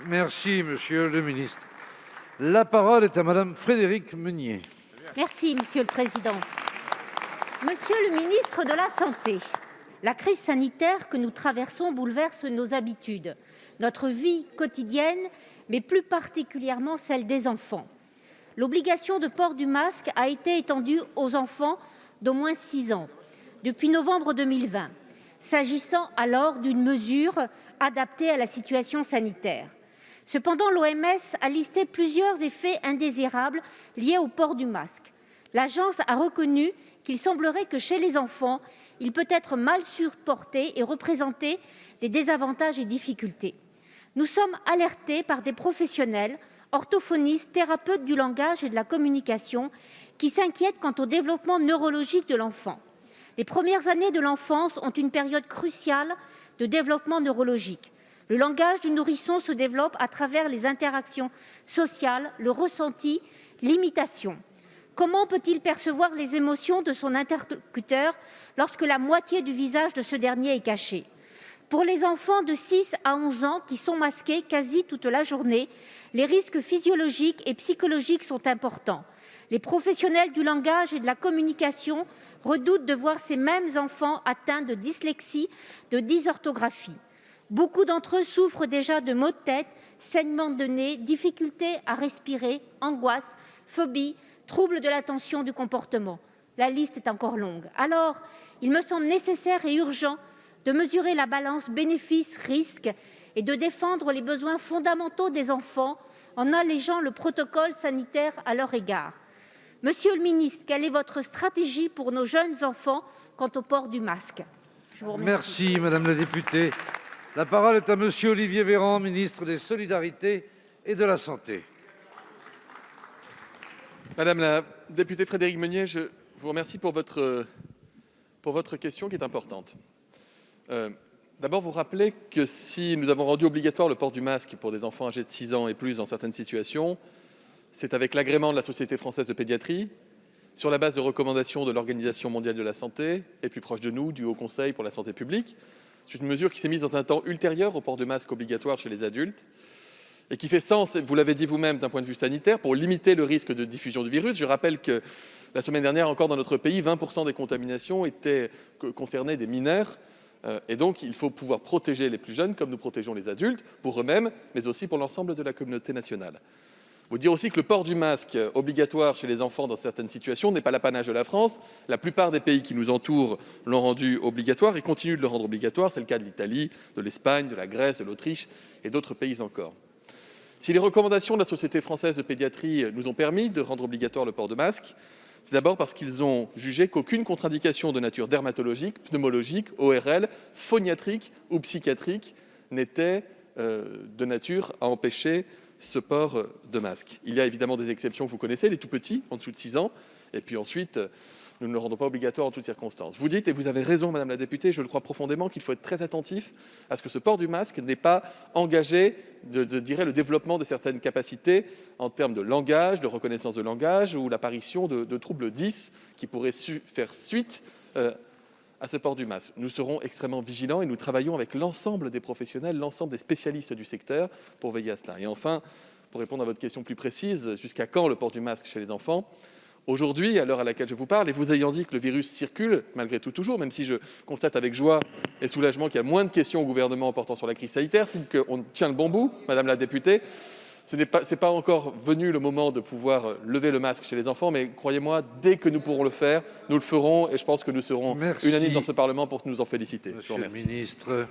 Merci, Monsieur le ministre. La parole est à Madame Frédérique Meunier. Merci, Monsieur le Président. Monsieur le ministre de la Santé, la crise sanitaire que nous traversons bouleverse nos habitudes, notre vie quotidienne, mais plus particulièrement celle des enfants. L'obligation de port du masque a été étendue aux enfants d'au moins 6 ans depuis novembre 2020, s'agissant alors d'une mesure adaptée à la situation sanitaire. Cependant, l'OMS a listé plusieurs effets indésirables liés au port du masque. L'agence a reconnu qu'il semblerait que chez les enfants, il peut être mal supporté et représenter des désavantages et difficultés. Nous sommes alertés par des professionnels, orthophonistes, thérapeutes du langage et de la communication, qui s'inquiètent quant au développement neurologique de l'enfant. Les premières années de l'enfance ont une période cruciale de développement neurologique. Le langage du nourrisson se développe à travers les interactions sociales, le ressenti, l'imitation. Comment peut-il percevoir les émotions de son interlocuteur lorsque la moitié du visage de ce dernier est caché ? Pour les enfants de 6 à 11 ans qui sont masqués quasi toute la journée, les risques physiologiques et psychologiques sont importants. Les professionnels du langage et de la communication redoutent de voir ces mêmes enfants atteints de dyslexie, de dysorthographie. Beaucoup d'entre eux souffrent déjà de maux de tête, saignements de nez, difficultés à respirer, angoisse, phobie, troubles de l'attention, du comportement. La liste est encore longue. Alors, il me semble nécessaire et urgent de mesurer la balance bénéfice-risque et de défendre les besoins fondamentaux des enfants en allégeant le protocole sanitaire à leur égard. Monsieur le ministre, quelle est votre stratégie pour nos jeunes enfants quant au port du masque ? Je vous remercie. Merci, Madame la députée. La parole est à Monsieur Olivier Véran, ministre des Solidarités et de la Santé. Madame la députée Frédérique Meunier, je vous remercie pour votre question qui est importante. D'abord, vous rappelez que si nous avons rendu obligatoire le port du masque pour des enfants âgés de 6 ans et plus dans certaines situations, c'est avec l'agrément de la Société française de pédiatrie, sur la base de recommandations de l'Organisation mondiale de la santé et plus proche de nous, du Haut Conseil pour la santé publique. C'est une mesure qui s'est mise dans un temps ultérieur au port de masque obligatoire chez les adultes et qui fait sens, vous l'avez dit vous-même, d'un point de vue sanitaire, pour limiter le risque de diffusion du virus. Je rappelle que la semaine dernière, encore dans notre pays, 20% des contaminations concernaient des mineurs. Et donc, il faut pouvoir protéger les plus jeunes comme nous protégeons les adultes, pour eux-mêmes, mais aussi pour l'ensemble de la communauté nationale. Vous dire aussi que le port du masque obligatoire chez les enfants dans certaines situations n'est pas l'apanage de la France. La plupart des pays qui nous entourent l'ont rendu obligatoire et continuent de le rendre obligatoire. C'est le cas de l'Italie, de l'Espagne, de la Grèce, de l'Autriche et d'autres pays encore. Si les recommandations de la Société française de pédiatrie nous ont permis de rendre obligatoire le port de masque, c'est d'abord parce qu'ils ont jugé qu'aucune contre-indication de nature dermatologique, pneumologique, ORL, phoniatrique ou psychiatrique n'était de nature à empêcher ce port de masque. Il y a évidemment des exceptions que vous connaissez, les tout petits, en dessous de 6 ans, et puis ensuite, nous ne le rendons pas obligatoire en toutes circonstances. Vous dites, et vous avez raison, Madame la députée, je le crois profondément, qu'il faut être très attentif à ce que ce port du masque n'ait pas engagé le développement de certaines capacités en termes de langage, de reconnaissance de langage ou l'apparition de troubles 10 qui pourraient faire suite à ce port du masque. Nous serons extrêmement vigilants et nous travaillons avec l'ensemble des professionnels, l'ensemble des spécialistes du secteur pour veiller à cela. Et enfin, pour répondre à votre question plus précise, jusqu'à quand le port du masque chez les enfants ? Aujourd'hui, à l'heure à laquelle je vous parle, et vous ayant dit que le virus circule, malgré tout toujours, même si je constate avec joie et soulagement qu'il y a moins de questions au gouvernement portant sur la crise sanitaire, c'est qu'on tient le bon bout, Madame la députée. Ce n'est pas encore venu le moment de pouvoir lever le masque chez les enfants, mais croyez-moi, dès que nous pourrons le faire, nous le ferons, et je pense que nous serons unanimes dans ce Parlement pour nous en féliciter. Monsieur le ministre.